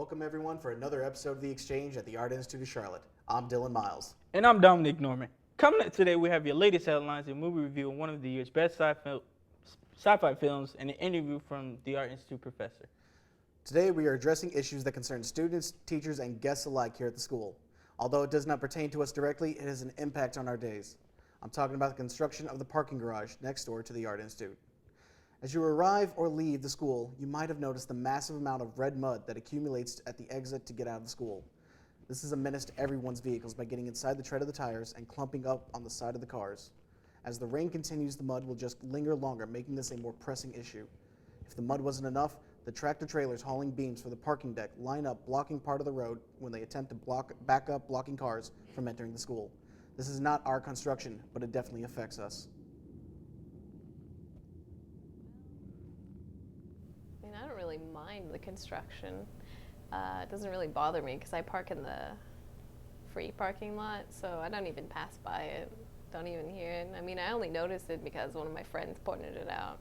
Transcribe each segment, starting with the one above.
Welcome everyone for another episode of The Exchange at the Art Institute of Charlotte. I'm Dylan Miles. And I'm Dominic Norman. Coming up today, we have your latest headlines and movie review of one of the year's best sci-fi films and an interview from the Art Institute professor. Today we are addressing issues that concern students, teachers, and guests alike here at the school. Although it does not pertain to us directly, it has an impact on our days. I'm talking about the construction of the parking garage next door to the Art Institute. As you arrive or leave the school, you might have noticed the massive amount of red mud that accumulates at the exit to get out of the school. This is a menace to everyone's vehicles by getting inside the tread of the tires and clumping up on the side of the cars. As the rain continues, the mud will just linger longer, making this a more pressing issue. If the mud wasn't enough, the tractor trailers hauling beams for the parking deck line up blocking part of the road when they attempt to back up blocking cars from entering the school. This is not our construction, but it definitely affects us. I don't really mind the construction. It doesn't really bother me because I park in the free parking lot, so I don't even pass by it, don't even hear it. I mean, I only noticed it because one of my friends pointed it out.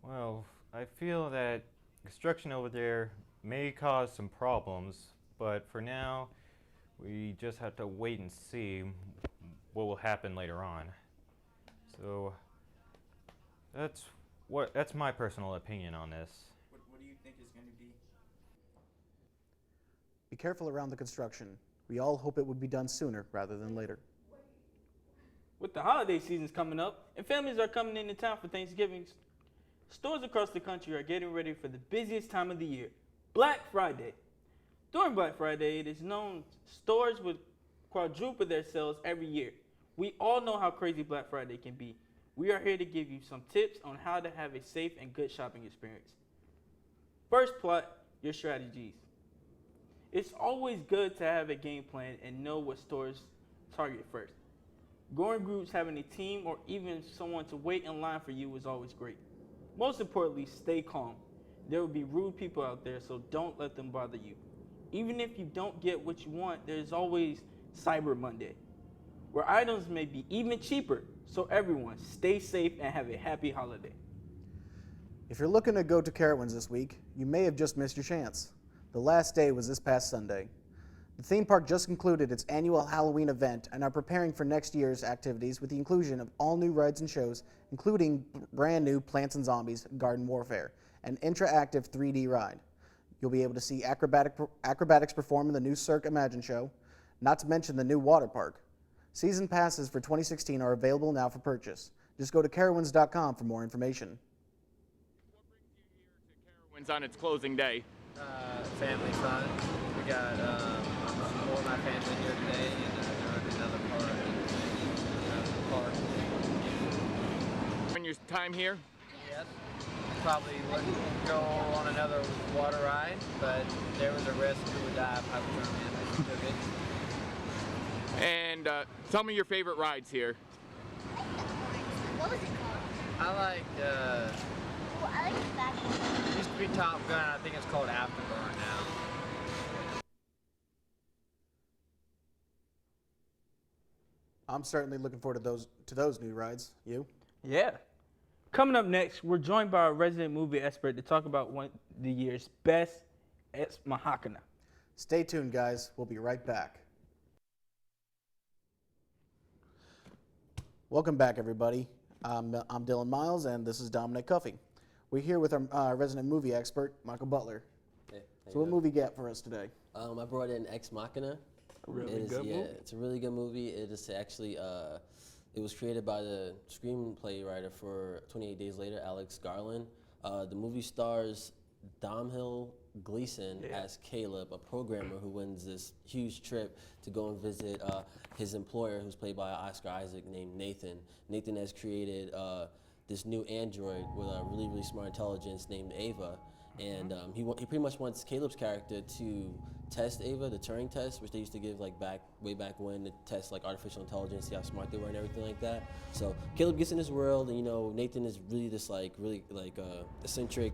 Well, I feel that construction over there may cause some problems, but for now, we just have to wait and see what will happen later on. So, that's my personal opinion on this. What do you think is going to be? Be careful around the construction. We all hope it would be done sooner rather than later. With the holiday seasons coming up and families are coming into town for Thanksgiving, stores across the country are getting ready for the busiest time of the year, Black Friday. During Black Friday, it is known stores would quadruple their sales every year. We all know how crazy Black Friday can be. We are here to give you some tips on how to have a safe and good shopping experience. First, plot your strategies. It's always good to have a game plan and know what stores target first. Going groups, having a team, or even someone to wait in line for you is always great. Most importantly, stay calm. There will be rude people out there, so don't let them bother you. Even if you don't get what you want, there's always Cyber Monday, where items may be even cheaper. So everyone, stay safe and have a happy holiday. If you're looking to go to Carowinds this week, you may have just missed your chance. The last day was this past Sunday. The theme park just concluded its annual Halloween event and are preparing for next year's activities with the inclusion of all new rides and shows, including brand new Plants and Zombies Garden Warfare, an interactive 3D ride. You'll be able to see acrobatics perform in the new Cirque Imagine show, not to mention the new water park. Season passes for 2016 are available now for purchase. Just go to Carowinds.com for more information. What brings you here to Carowinds on its closing day? Family fun. We got more of my family here today and another part. When your time here? Yes. Probably wouldn't go on another water ride, but there was a risk who would die of hypothermia if we took it. And tell me your favorite rides here. What was it called? I like, Well, I like the back one. it used to be Top Gun, I think it's called Afterburn now. I'm certainly looking forward to those new rides. You? Yeah. Coming up next, we're joined by a resident movie expert to talk about one of the year's best Ex Machina. Stay tuned, guys. We'll be right back. Welcome back, everybody. I'm Dylan Miles, and this is Dominic Cuffey. We're here with our resident movie expert, Michael Butler. Hey, So what movie you got for us today? I brought in Ex Machina. A really good movie. It's a really good movie. It is actually, it was created by the screenplay writer for 28 Days Later, Alex Garland. The movie stars Domhnall Gleeson as Caleb, a programmer who wins this huge trip to go and visit his employer, who's played by Oscar Isaac, named Nathan. Nathan has created this new android with a really, really smart intelligence named Ava. And he pretty much wants Caleb's character to test Ava, the Turing test, which they used to give like way back when to test like artificial intelligence, see how smart they were and everything like that. So Caleb gets in this world, and Nathan is really this really eccentric,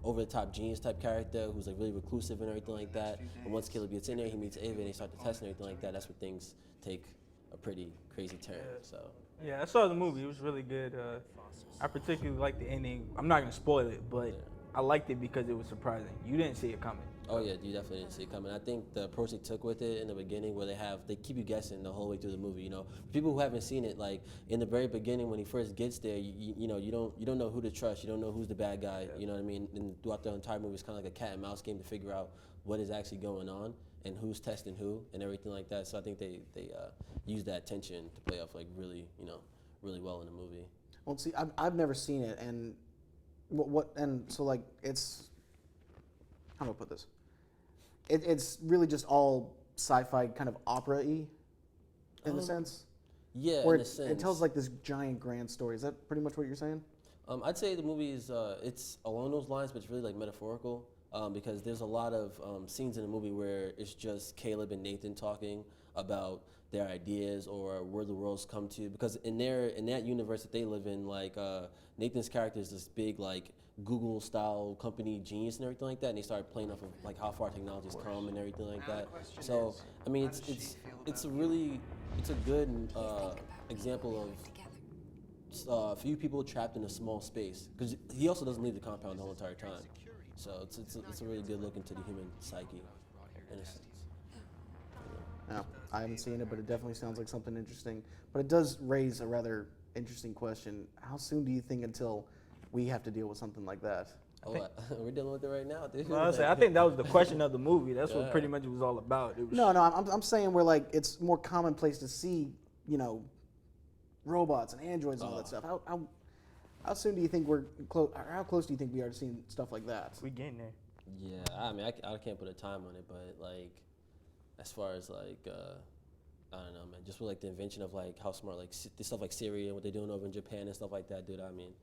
over the top genius type character who's like really reclusive and everything like that. And once Caleb gets in there, he meets Ava and they start to test and everything like that. That's when things take a pretty crazy turn. So. Yeah, I saw the movie. It was really good. I particularly liked the ending. I'm not gonna spoil it, but I liked it because it was surprising. You didn't see it coming. Oh yeah, you definitely didn't see it coming. I think the approach they took with it in the beginning, where they keep you guessing the whole way through the movie. You know, people who haven't seen it, like in the very beginning when he first gets there, you don't know who to trust. You don't know who's the bad guy. You know what I mean? And throughout the entire movie, it's kind of like a cat and mouse game to figure out what is actually going on and who's testing who and everything like that. So I think they use that tension to play off like really really well in the movie. Well, see, I've never seen it, and and so like it's, how do I put this? It's really just all sci-fi kind of opera-y in a sense. Yeah, Where in a sense. it tells like this giant grand story. Is that pretty much what you're saying? I'd say the movie is it's along those lines, but it's really like metaphorical because there's a lot of scenes in the movie where it's just Caleb and Nathan talking about their ideas or where the world's come to. Because in that universe that they live in, like Nathan's character is this big like Google style company genius and everything like that, and they started playing off of like how far technology's come and everything like that. So I mean, it's a good example of a few people trapped in a small space, because he also doesn't leave the compound the whole entire time. So it's a really good look into the human psyche, in a sense. No, I haven't seen it, but it definitely sounds like something interesting. But it does raise a rather interesting question. How soon do you think until we have to deal with something like that? We're dealing with it right now, dude. Well, I think that was the question of the movie. That's what pretty much it was all about. It was No, I'm saying where like it's more commonplace to see, robots and androids and all that stuff. How soon do you think we're close? How close do you think we are to seeing stuff like that? we getting there. Yeah, I mean, I can't put a time on it, but like, as far as like, I don't know, man, just with like the invention of like how smart like this stuff like Siri and what they're doing over in Japan and stuff like that, dude. I mean,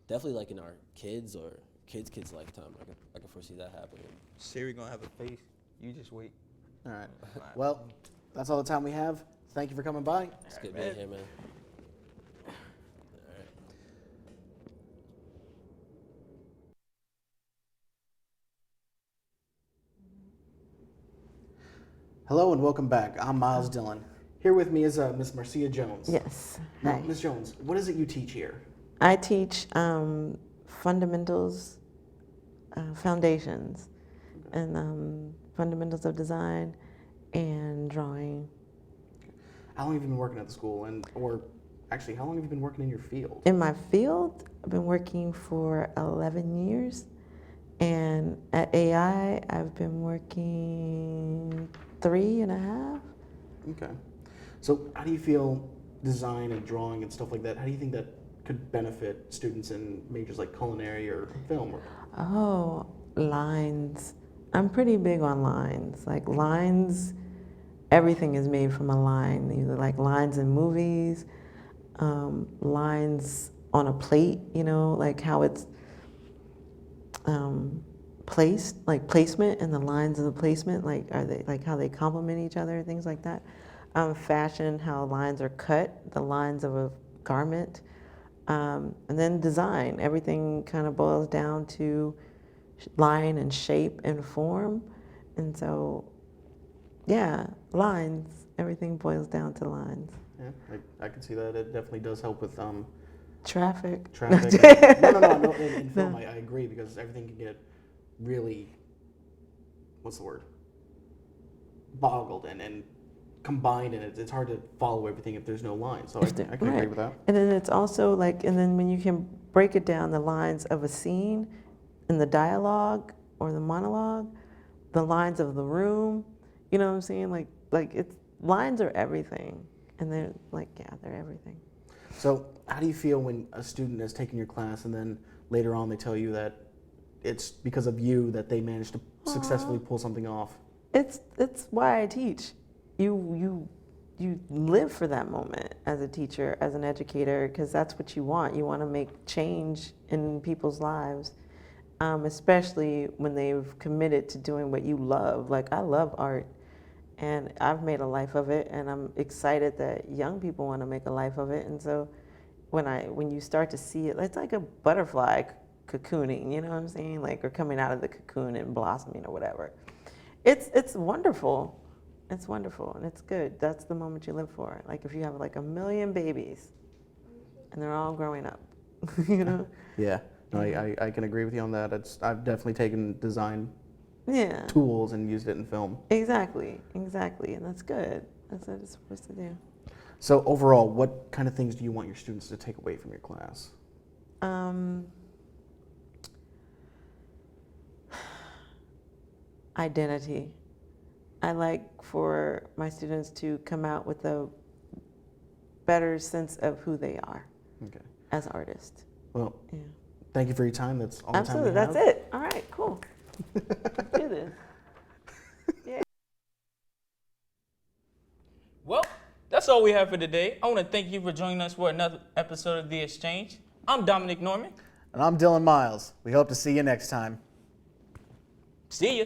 definitely like in our kids' lifetime, I can foresee that happening. Siri gonna have a face. You just wait. All right. Well, that's all the time we have. Thank you for coming by. It's good being here, man. Hello and welcome back. I'm Miles Dillon. Here with me is Miss Marcia Jones. Yes. Now, Hi. Miss Jones, what is it you teach here? I teach fundamentals, foundations, and fundamentals of design and drawing. How long have you been working at the school, or actually, how long have you been working in your field? In my field, I've been working for 11 years, and at AI, I've been working 3.5. Okay. So, how do you feel design and drawing and stuff like that? How do you think that could benefit students in majors like culinary or film? Oh, lines. I'm pretty big on lines. Like lines, everything is made from a line. Either like lines in movies, lines on a plate, like how it's placed, like placement and the lines of the placement, like are they like how they complement each other, things like that. Fashion, how lines are cut, the lines of a garment. And then design, everything kind of boils down to line and shape and form. And so, yeah, lines, everything boils down to lines. Yeah, I can see that. It definitely does help with Traffic. traffic. No. In film, I agree, because everything can get really, what's the word? Boggled and combined, and it's hard to follow everything if there's no line. So I can agree with that. And then it's also like, and then when you can break it down, the lines of a scene in the dialogue or the monologue, the lines of the room, you know what I'm saying? Like it's, lines are everything. And they're like, yeah, they're everything. So how do you feel when a student has taken your class and then later on they tell you that it's because of you that they managed to successfully pull something off? It's why I teach. You live for that moment as a teacher, as an educator, because that's what you want. You want to make change in people's lives, especially when they've committed to doing what you love. Like, I love art, and I've made a life of it, and I'm excited that young people want to make a life of it. And so when you start to see it, it's like a butterfly cocooning, you know what I'm saying? Like, or coming out of the cocoon and blossoming or whatever. It's wonderful. It's wonderful and it's good. That's the moment you live for. Like if you have like 1 million babies and they're all growing up, Yeah, no, I can agree with you on that. I've definitely taken design Yeah. tools and used it in film. Exactly. And that's good. That's what it's supposed to do. So overall, what kind of things do you want your students to take away from your class? Identity. I like for my students to come out with a better sense of who they are Okay. as artists. Well, Yeah. thank you for your time. That's all the time we Absolutely. have. That's it. All right. Cool. Let's do this. Well, that's all we have for today. I want to thank you for joining us for another episode of The Exchange. I'm Dominic Norman. And I'm Dylan Miles. We hope to see you next time. See ya.